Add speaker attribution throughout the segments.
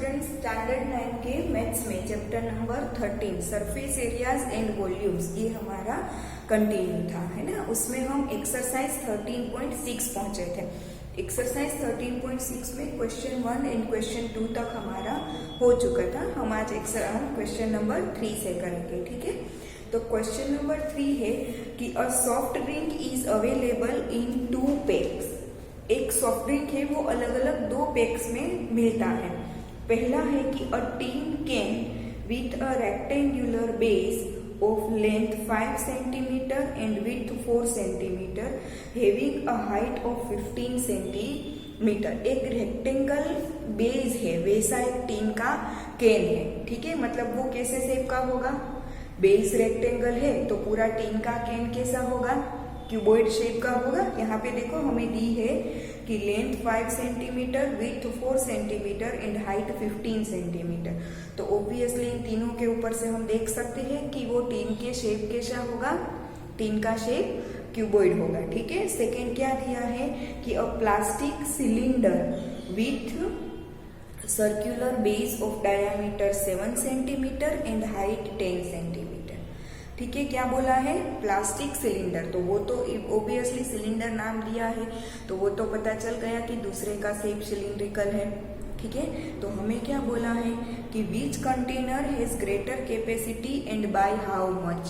Speaker 1: Students, standard 9 के maths में chapter number 13 surface areas and volumes, ये हमारा कंटिन्यू था, है ना। उसमें हम एक्सरसाइज 13.6 पहुंचे थे। एक्सरसाइज 13.6 में क्वेश्चन 1 एंड क्वेश्चन 2 तक हमारा हो चुका था। हम आज क्वेश्चन नंबर 3 से करेंगे, ठीक है। तो क्वेश्चन नंबर 3 है कि a soft drink is available in 2 PACS. एक सॉफ्ट ड्रिंक है वो अलग अलग 2 पैक्स में मिलता है। पहला है कि a tin can with a rectangular base of length 5 cm and width 4 cm having a height of 15 cm। एक रेक्टेंगल बेस है, वैसा एक टीन का कैन है, ठीक है। मतलब वो कैसे शेप का होगा, बेस रेक्टेंगल है तो पूरा टीन का कैन कैसा होगा, क्यूबॉइड शेप का होगा। यहाँ पे देखो हमें दी है कि length 5 centimetre, width 4 centimetre and height 15 centimetre. तो ऑब्वियसली इन तीनों के ऊपर से हम देख सकते हैं कि वो टीन के शेप कैसा होगा, टीन का शेप क्यूबॉइड होगा, ठीक है। सेकेंड क्या दिया है कि अ plastic cylinder with circular base of diameter 7 centimetre and height 10 centimetre, ठीक है। क्या बोला है, प्लास्टिक सिलेंडर। तो वो तो ऑब्वियसली सिलेंडर नाम दिया है तो वो तो पता चल गया कि दूसरे का शेप सिलिंड्रिकल है, ठीक है। तो हमें क्या बोला है कि which container has greater capacity and by how much.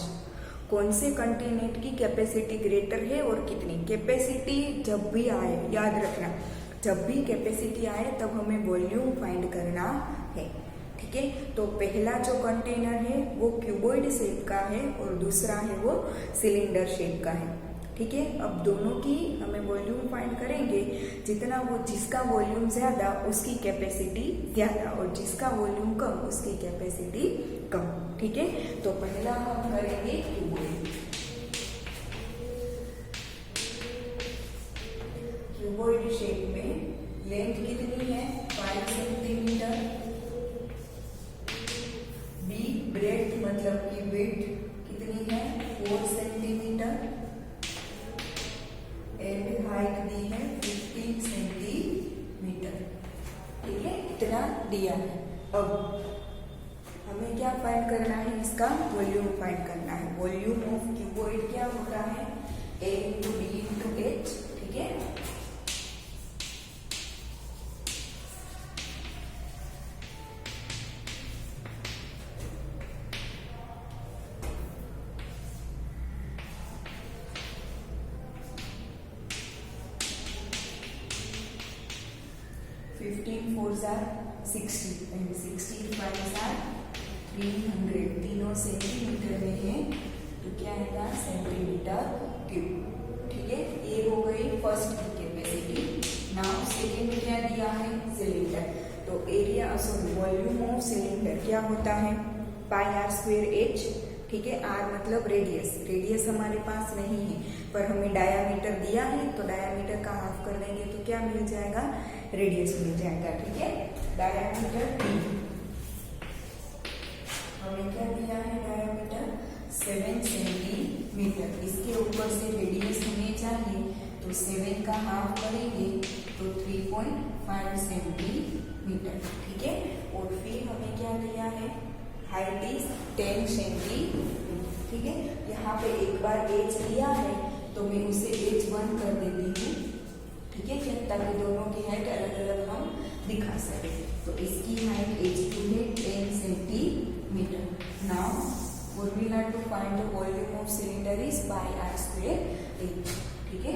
Speaker 1: कौन से कंटेनर की कैपेसिटी ग्रेटर है और कितनी। कैपेसिटी जब भी आए, याद रखना, जब भी कैपेसिटी आए तब हमें वॉल्यूम फाइंड करना है, ठीक है। तो पहला जो कंटेनर है वो क्यूबॉइड शेप का है और दूसरा है वो सिलेंडर शेप का है, ठीक है। अब दोनों की हमें वॉल्यूम फाइंड करेंगे। जितना वो, जिसका वॉल्यूम ज्यादा उसकी कैपेसिटी ज्यादा और जिसका वॉल्यूम कम उसकी कैपेसिटी कम, ठीक है। तो पहला हम करेंगे क्यूबॉइड। क्यूबॉइड शेप में लेंथ कितनी है, 5 सेंटीमीटर। ब्रेड्थ मतलब कि विड्थ कितनी है, 4 सेंटीमीटर एंड हाइट दी है 15 सेंटीमीटर, ठीक है। इतना दिया है। अब हमें क्या फाइंड करना है, इसका वॉल्यूम फाइंड करना है। वॉल्यूम ऑफ क्यूबॉइड क्या होता है, A into B into H, ठीक है। Fifteen 4s are 60 and 60 5s are 300। तीनों सेंटीमीटर में है तो क्या आएगा, सेंटीमीटर क्यूब, ठीक है। ये हो गई फर्स्ट की कैपेसिटी। नाउ सेकेंड क्या दिया है, सिलेंडर। तो area, sorry, volume of cylinder क्या होता है, पाई आर स्क्वायर एच, ठीक है। आर मतलब रेडियस। रेडियस हमारे पास नहीं है पर हमें डायामीटर दिया है तो डायामीटर का हाफ कर देंगे तो क्या मिल जाएगा, रेडियस मिल जाएगा, ठीक है। डायामीटर डी, हमें क्या दिया है, डायामीटर 7 सेंटीमीटर। इसके ऊपर से रेडियस हमें चाहिए तो 7 का हाफ करेंगे तो 3.5 सेंटीमीटर, ठीक है। और फिर हमें क्या दिया है, हाइट इज 10 सेंटीमीटर, ठीक है। यहाँ पे एक बार एच दिया है तो मैं उसे H1 कर देती हूँ, ठीक है, ताकि दोनों की हाइट अलग अलग हम दिखा सके। तो इसकी हाइट H2 है 10 centimetre. Now formula to find the volume of cylinder is pi are square H, ठीक है।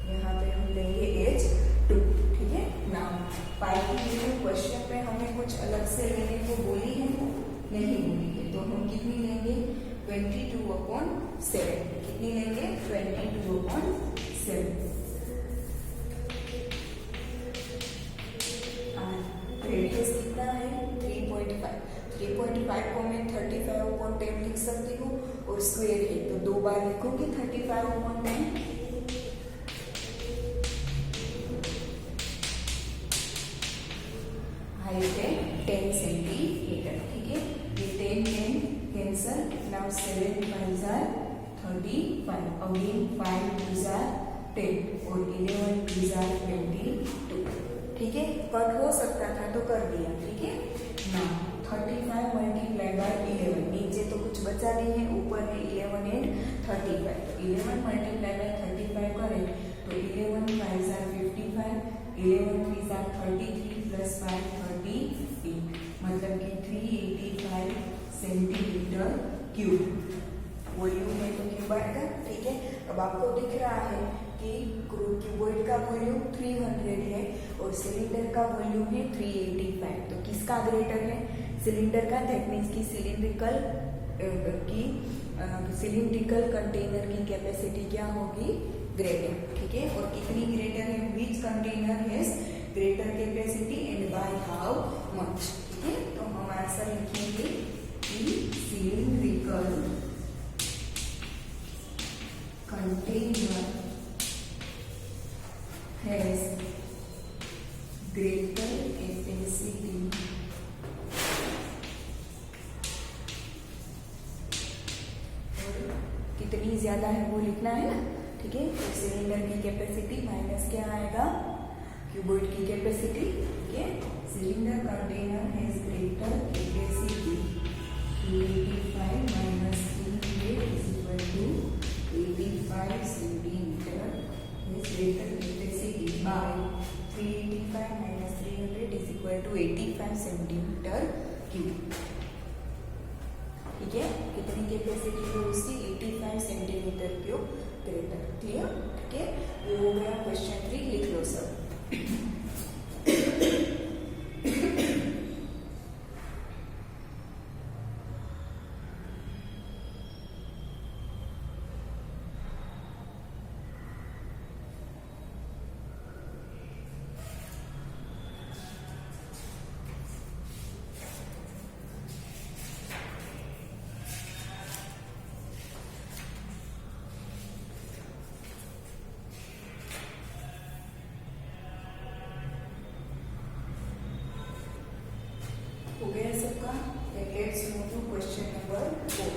Speaker 1: यहाँ पे हम लेंगे H2, ठीक है। नाउ पाई की वैल्यू क्वेश्चन में हमें कुछ अलग से लेने को बोली है, नहीं बोली है, तो हम कितनी लेंगे, 22/7। कितनी लेंगे, 22/7। रेडियस कितना है, 3.5। 3.5 को मैं 35/10 लिख सकती हूँ और स्क्वायर है तो 2 बार लिखूंगी 35/10। हाइट है 10 सेंटीमीटर, ठीक है। ये 10 cancel, now now 7 5s are 35, again 5 2s are 10 और 11 2s are 22. ठीक है, कट हो सकता था तो कर दिया. ठीक है ना, 35 मल्टीप्लाई बाय 11, नीचे तो कुछ बचा नहीं है, ऊपर है 11 एंड 35. तो 11 मल्टीप्लाई बाय 35 करें तो 11 5s are 55, 11 3s are 33 plus 5 38, मतलब कि 385 सेंटीमीटर क्यूब. वॉल्यूम में तो क्यूब आएगा. ठीक है, अब आपको दिख रहा है कि क्यूबॉइड का वॉल्यूम 300 है और सिलेंडर का वॉल्यूम है 385. तो किसका ग्रेटर है? सिलेंडर का. दैट मीन्स की सिलिंड्रिकल कंटेनर की कैपेसिटी क्या होगी? ग्रेटर. ठीक है, और कितनी ग्रेटर है? Which container has greater capacity and by how much. ठीक है, तो हम आंसर लिखेंगे कि cylindrical container has greater capacity कितनी ज्यादा है वो लिखना है ना. ठीक है, तो सिलेंडर की कैपेसिटी माइनस क्या आएगा? क्यूबॉइड की कैपेसिटी. ठीक है, cylinder container has greater capacity 285 minus 300 is equal to 85 centimetre. Greater capacity by 385 minus 300 is equal to 85 centimetre cube. ठीक है, कितनी कैपेसिटी है उसकी? 85 सेंटीमीटर क्यूब ग्रेटर. क्लियर? ठीक है, ये हो गया क्वेश्चन 3. लिख लो सब. हो गया सबका. Let's move to question number 4.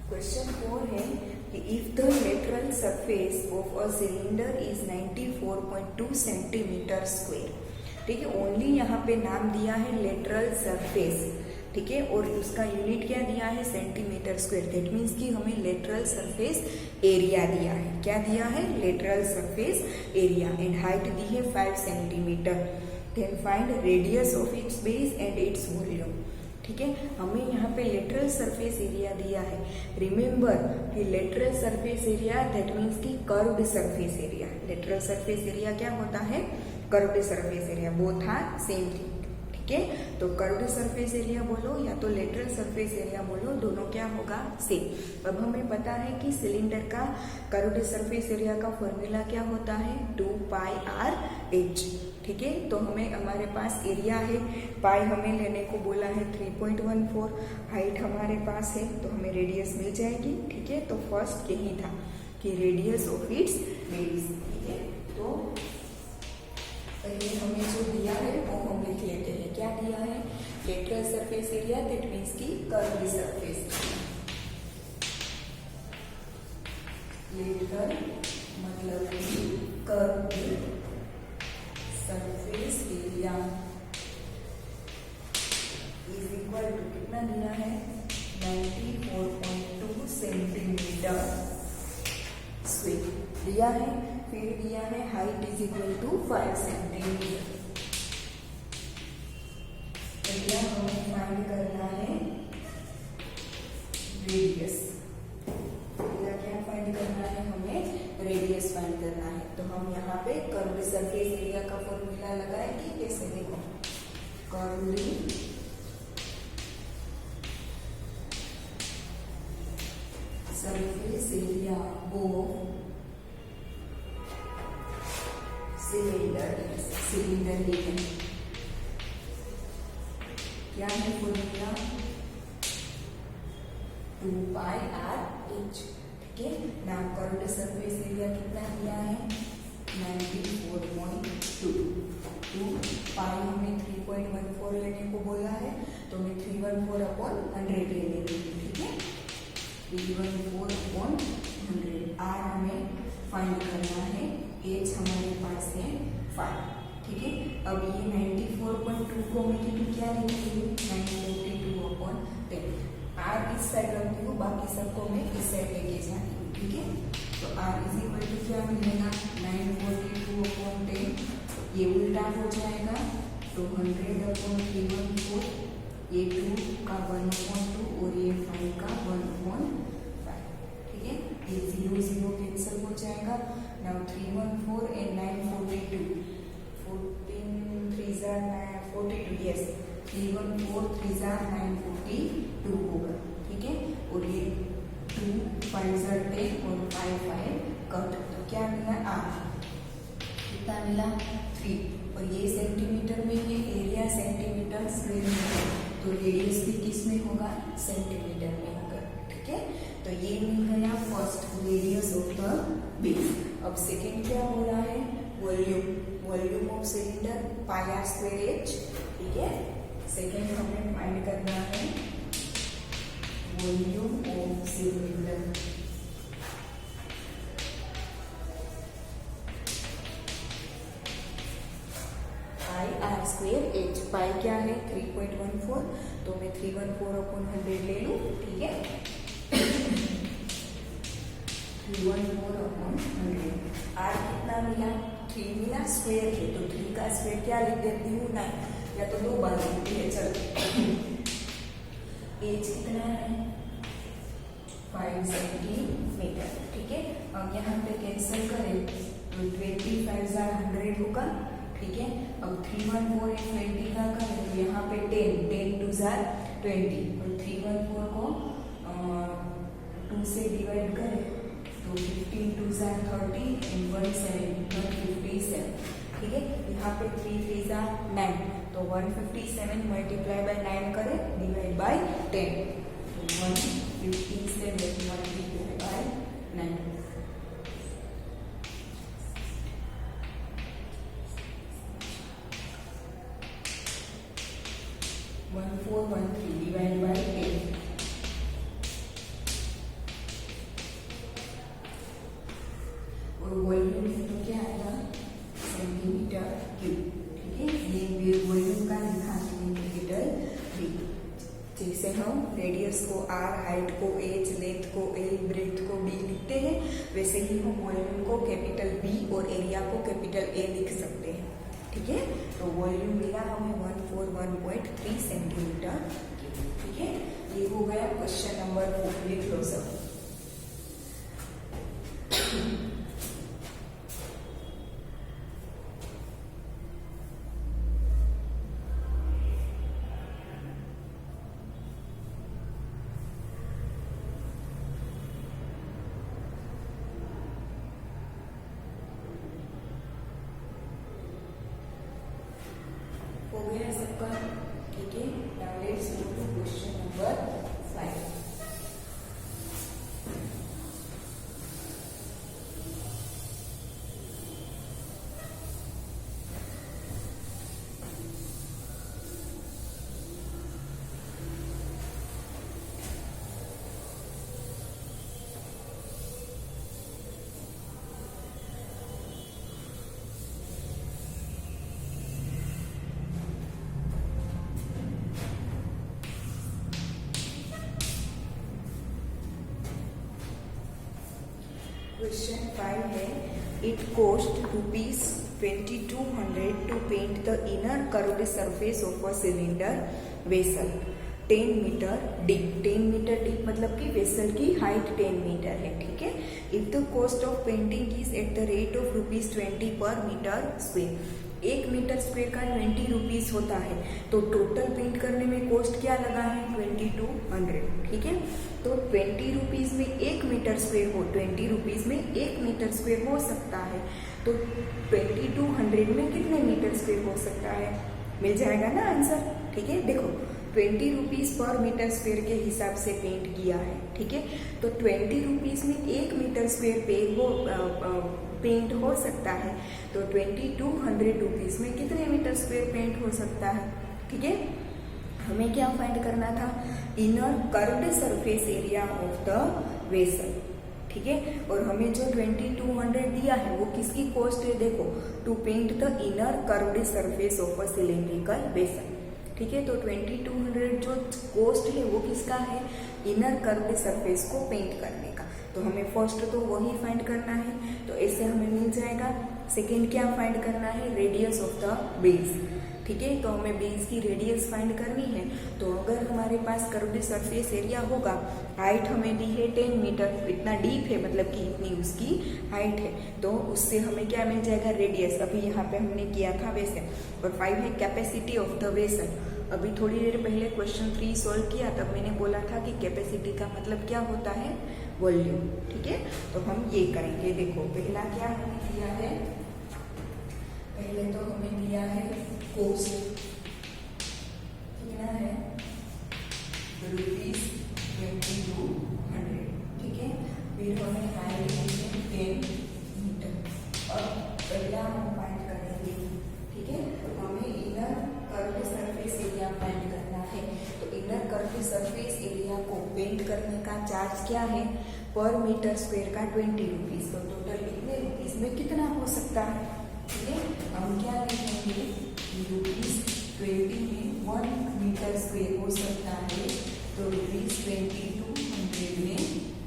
Speaker 1: Question 4 है कि if the lateral surface of a cylinder is 94.2 centimetre square. ठीक है, ओनली यहाँ पे नाम दिया है लेटरल सरफेस. ठीक है, और उसका यूनिट क्या दिया है? Centimetre square. दैट मीन्स कि हमें लेटरल सरफेस एरिया दिया है. क्या दिया है? Lateral surface area. And height दी है 5 centimetre. Then find radius of its base and its volume. ठीक है, हमें यहाँ पे लेटरल सरफेस एरिया दिया है. रिमेंबर कि lateral surface area that means की curved surface area. Lateral surface area क्या होता है? Curved surface area. Both are same thing. ठीक है, तो कर्व्ड सरफेस एरिया बोलो या तो लेटरल सरफेस एरिया बोलो, दोनों क्या होगा? सेम. अब हमें पता है कि सिलेंडर का कर्व्ड सरफेस एरिया का फॉर्मूला क्या होता है? 2πr/h. ठीक है, तो हमें हमारे पास एरिया है, पाई हमें लेने को बोला है 3.14, हाइट हमारे पास है तो हमें रेडियस मिल जाएगी. ठीक है, तो फर्स्ट यही था कि रेडियस ऑफ इट्स बेस. ठीक है, तो पहले हमें जो दिया है वो हम लिख लेते हैं. क्या दिया है? Lateral surface area that means की कर्व्ड सरफेस. लेटरल मतलब curved surface area is equal to कितना दिया है? 94.2 सेंटीमीटर स्क्वायर दिया है. फिर दिया है height is equal to 5 centimetre. Area हमें फाइंड करना है रेडियस. एरिया क्या फाइंड करना है? हमें रेडियस फाइंड करना है. तो हम यहाँ पे कर्व्ड सरफेस एरिया का फॉर्मूला लगाएंगे. कैसे? देखो, curved surface area of cylinder. Cylinder लेंगे क्या है फॉर्मूला, 2πr/h, ठीक है। नाउ कर्व्ड सरफेस एरिया कितना दिया है, 94.2, 2 हमें 3.14 लेने को बोला है, तो मैं 314/100 ले लेती हूँ, ठीक है। 314/100, आर हमें फाइंड करना है, एच हमारे पास है 5, ठीक है। अब ये 94.2 को मैं क्या लिखती हूँ, 942/10, आर इस साइड रखती हूँ, बाकी सबको मैं इस साइड लेके जाती हूँ, ठीक है। तो आर इज इक्वल टू क्या मिलेगा, 942/10, ये उल्टा हो जाएगा, तो 100/314, ये 2 का 1/2 और ये 5 का 1/5, ठीक है। ये 0 0 कैंसिल हो जाएगा। नाउ 314 एंड 942, 14 3 42, यस, 314 3 942 होगा, ठीक है। और ये 2 5 10 और 5 5 कट, तो क्या मिला, आर कितना मिला, 3, और ये सेंटीमीटर में है, एरिया सेंटीमीटर स्क्वायर में है, तो रेडियस भी किस में होगा, सेंटीमीटर में होगा, ठीक है। तो ये मिल गया first radius of the base. अब सेकेंड क्या हो रहा है, volume, volume of cylinder πr²h, ठीक है। सेकेंड हमें फाइंड करना है वॉल्यूम ऑफ सिलेंडर, πr²h, पाई क्या है 3.14, तो मैं 314/100 ले लूँ, ठीक है। 314/100, आर कितना मिला, 3 मिला, स्क्वायर है तो 3 का स्क्वायर क्या लिख देती हूँ, 9, या तो 2 बार लिखती है, चलो। एज कितना है, 5 सेंटीमीटर, ठीक है। अब यहाँ पे कैंसिल करें तो 25 100 होगा, ठीक है। अब 314 और 20 का करें तो यहाँ पे 10 2 20, और 314 को 2 से डिवाइड करें तो 15 2 30 एंड 157, ठीक है। यहाँ पे 3 3 9, तो 157 मल्टीप्लाई बाय 9 करें, डिवाइड बाय 10, तो 157 मल्टीप्लाई बाय 9, 1413 डिवाइड बाय 10, और वॉल्यूम तो क्या आएगा, सेंटीमीटर क्यूब, ठीक है। ये वॉल्यूम का लिखा है कैपिटल V। जैसे हम रेडियस को R, हाइट को H, लेंथ को L, ब्रेथ को B लिखते हैं, वैसे ही हम वॉल्यूम को कैपिटल B और एरिया को कैपिटल A लिख सकते हैं, ठीक है। तो वॉल्यूम मिला हमें 141.3 सेंटीमीटर, ठीक है। ये हो गया क्वेश्चन नंबर 4, लिख लो सब। हो गया सबका, ठीक है। Now let's go to question number 5। Question 5 है, it cost ₹2200 to paint the inner curved surface of a cylinder vessel 10 metre deep. 10 metre deep मतलब कि वेसल की हाइट 10 मीटर है, ठीक है। If the cost of painting is at the rate of ₹20 पर metre square, 1 metre square का 20 rupees होता है, तो टोटल पेंट करने में कॉस्ट क्या लगा है 2200, ठीक है। तो 20 रुपीज में 1 मीटर स्क्वेयर हो, 20 रुपीज में 1 मीटर स्क्वेयर हो सकता है, तो 2200 में कितने मीटर स्क्वेयर हो सकता है, मिल जाएगा ना आंसर, ठीक है। देखो 20 रुपीज़ पर मीटर स्क्वेयर के हिसाब से पेंट किया है, ठीक है। तो 20 रुपीज़ में 1 मीटर स्क्वेयर पेंट हो सकता है, तो 2200 रुपीज़ में कितने मीटर स्क्वेयर पेंट हो सकता है, ठीक है। हमें क्या फाइंड करना था, inner curved surface area of the vessel, ठीक है। और हमें जो 2200 दिया है वो किसकी कॉस्ट है, देखो, to paint the inner curved surface of a cylindrical vessel, ठीक है। तो 2200 जो कॉस्ट है वो किसका है, इनर कर्व्ड सरफेस को पेंट करने का। तो हमें फर्स्ट तो वही फाइंड करना है, तो ऐसे हमें मिल जाएगा। सेकेंड क्या फाइंड करना है, रेडियस ऑफ द बेस, ठीक है। तो हमें बेस की रेडियस फाइंड करनी है। तो अगर हमारे पास कर्व्ड सरफेस एरिया होगा, हाइट हमें दी है 10 मीटर, इतना डीप है, मतलब कि इतनी उसकी हाइट है, तो उससे हमें क्या मिल जाएगा, रेडियस। अभी यहाँ पे हमने किया था वैसे। और 5 है कैपेसिटी ऑफ द वेसल। अभी थोड़ी देर पहले क्वेश्चन 3 सॉल्व किया, तब मैंने बोला था कि कैपेसिटी का मतलब क्या होता है, वॉल्यूम, ठीक है। तो हम ये करेंगे। देखो, पहला क्या हमें दिया है, पहले तो हमें दिया है कॉस्ट, कितना है, ₹2200, ठीक है। फिर हमें हाइट है 10 मीटर। और पहला हम फाइंड करेंगे, ठीक है। हमें inner curved surface area find करना है। तो इनर कर्व्ड सरफेस एरिया को पेंट करने का चार्ज क्या है, पर मीटर स्क्वेयर का 20 रुपीज़। तो टोटल कितने रुपीज़ में कितना हो सकता है, ठीक है। हम क्या लिखेंगे, ₹20 में 1 मीटर स्क्वेयर हो सकता है, तो ₹2200 में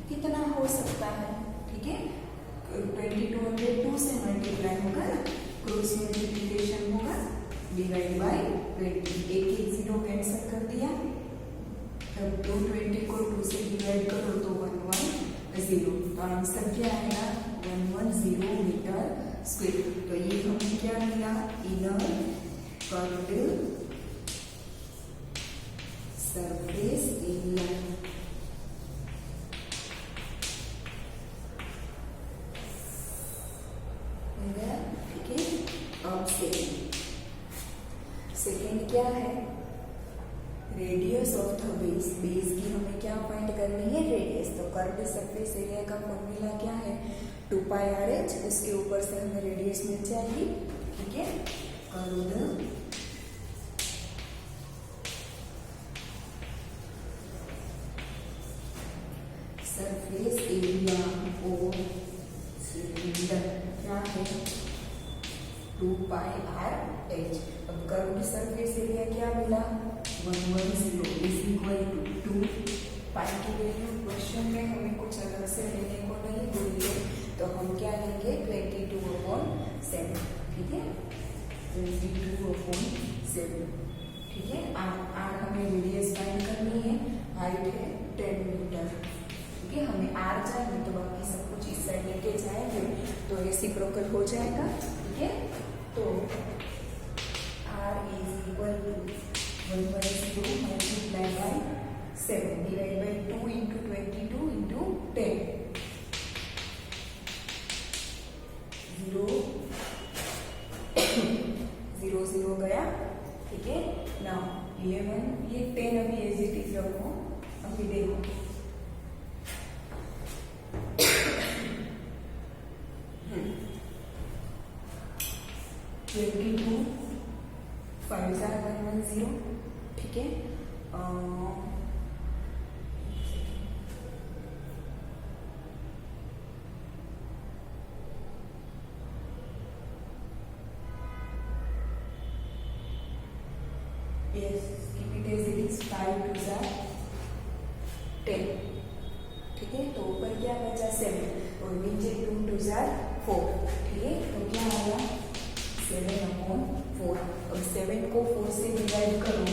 Speaker 1: कितना हो सकता है, ठीक है। 2200 2 से मल्टीप्लाई होगा, क्रॉस मल्टीप्लिकेशन होगा, डिवाइड बाय 20। एक 0 कैंसिल कर दिया, तब 220 को 2 से डिवाइड करो तो 110। तो आंसर क्या आएगा, 110 मीटर स्क्वेयर। तो ये हमें क्या मिला, इनर कर्व्ड सरफेस एरिया, ठीक है। अब सेकेंड क्या है, radius of the base. Base की हमें क्या फाइंड करनी है, रेडियस। तो कर्व्ड सरफेस एरिया का फॉर्मूला क्या है, 2πRh, उसके ऊपर से हमें रेडियस मिल जाएगी, ठीक है। Curved surface area of cylinder क्या है, 2πRh। अब कर्व्ड सरफेस एरिया क्या मिला, 110 इज इक्वल टू 2 पाई की वैल्यू क्वेश्चन में हमें कुछ अलग से लेने को नहीं बोली है, तो हम क्या लेंगे, 22/7, ठीक है, 22/7, ठीक है। आर हमें रेडियस फाइंड करनी है, हाइट है 10 मीटर, ठीक है। हमें आर चाहिए, तो बाकी सब कुछ इस साइड लेके जाएंगे तो रेसिप्रोकल हो जाएगा, ठीक है। तो R is equal to 1/2 multiply by 7 divide by 2 into 22 into 10, 0 गया, ठीक है। नाउ 11, ये 10 अभी एज इट इज रखो। अभी देखो 22 5 110, ठीक है। Yes, keep it as it is, 5 2 10, ठीक है। तो ऊपर क्या बचा, 7, और नीचे 2 2 4, ठीक है। तो क्या आया, 7/4। अब 7 को 4 से डिवाइड करो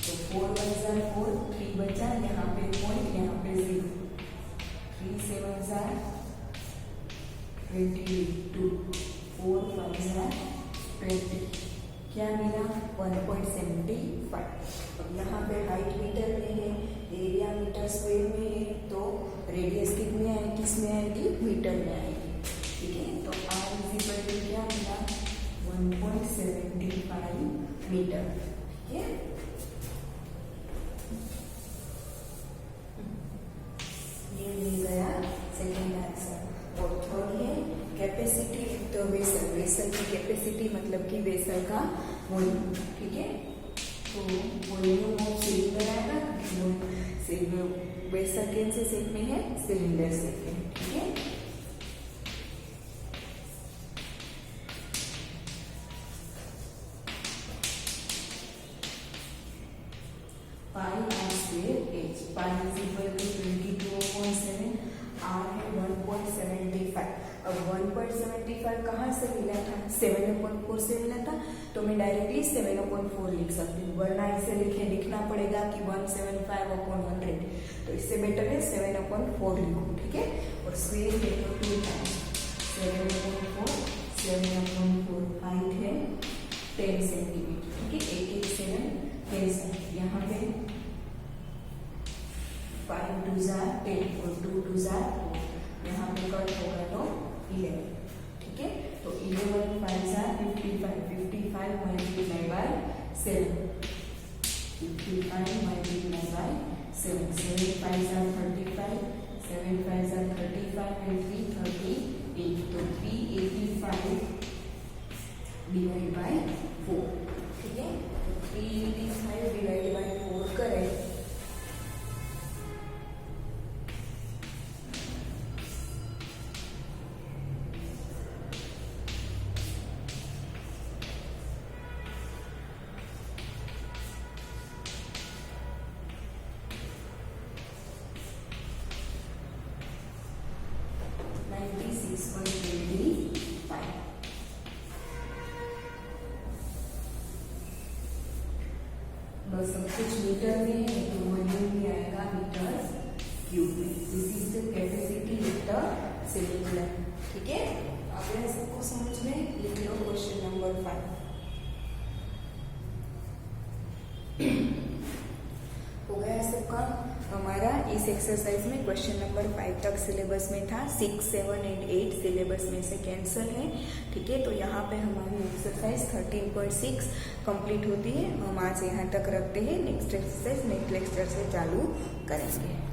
Speaker 1: तो 4 1 4, 3 बचा, यहाँ पे पॉइंट, यहाँ पे 0, 3 7 22, 4 5 20, क्या मिला, 1.75। अब यहाँ पे हाइट मीटर में है, एरिया मीटर स्क्वायर में है, तो रेडियस कितने आएगी, किस में आएगी, मीटर में आएगी, ठीक है। तो R इज इक्वल टू क्या मिला, 1.75 मीटर, ठीक है। मतलब कि वेसल का वॉल्यूम, ठीक है। तो वॉल्यूम ऑफ सिलेंडर आएगा, वेसल कौन से शेप में है, सिलेंडर शेप में, ठीक है। Pi are square h, pi is equal to 22/7, r है 1.75। अब 1.75 कहाँ से मिला था, 7/4 से मिला था, तो मैं डायरेक्टली 7/4 लिख सकती हूँ, वरना इसे लिखना पड़ेगा कि 175/100, तो इससे बेटर है 7/4 लिखो, ठीक है। और स्क्वायर है तो 2 टाइम्स 7/4, 7/4 हाइट है 10 सेंटीमीटर, ठीक है। 8 7 10 यहाँ पे 5 2 10 और 2 2 4, यहाँ पे कट होगा तो 11, ठीक है। तो 11 5 55, 55 multiply by 7, 55 multiply by 7, 7 5 35, 7 5 35 and 3 38, तो 385 डिवाइड बाय 4, ठीक है। 385 डिवाइड बाय 4 करें सब कुछ मीटर में है, तो वॉल्यूम भी आएगा मीटर क्यूब में। This is the capacity of the cylinder, ठीक है। अब यह सबको समझ में लिख लो क्वेश्चन नंबर 5 हो गया सबका। हमारा इस एक्सरसाइज में क्वेश्चन नंबर 5 तक सिलेबस में था, 6 7 एंड 8 सिलेबस में से कैंसिल है, ठीक है। तो यहाँ पे हमारी एक्सरसाइज 13.6 कंप्लीट होती है। हम आज यहाँ तक रखते हैं, नेक्स्ट एक्सरसाइज नेक्स्ट लेक्चर से चालू करेंगे।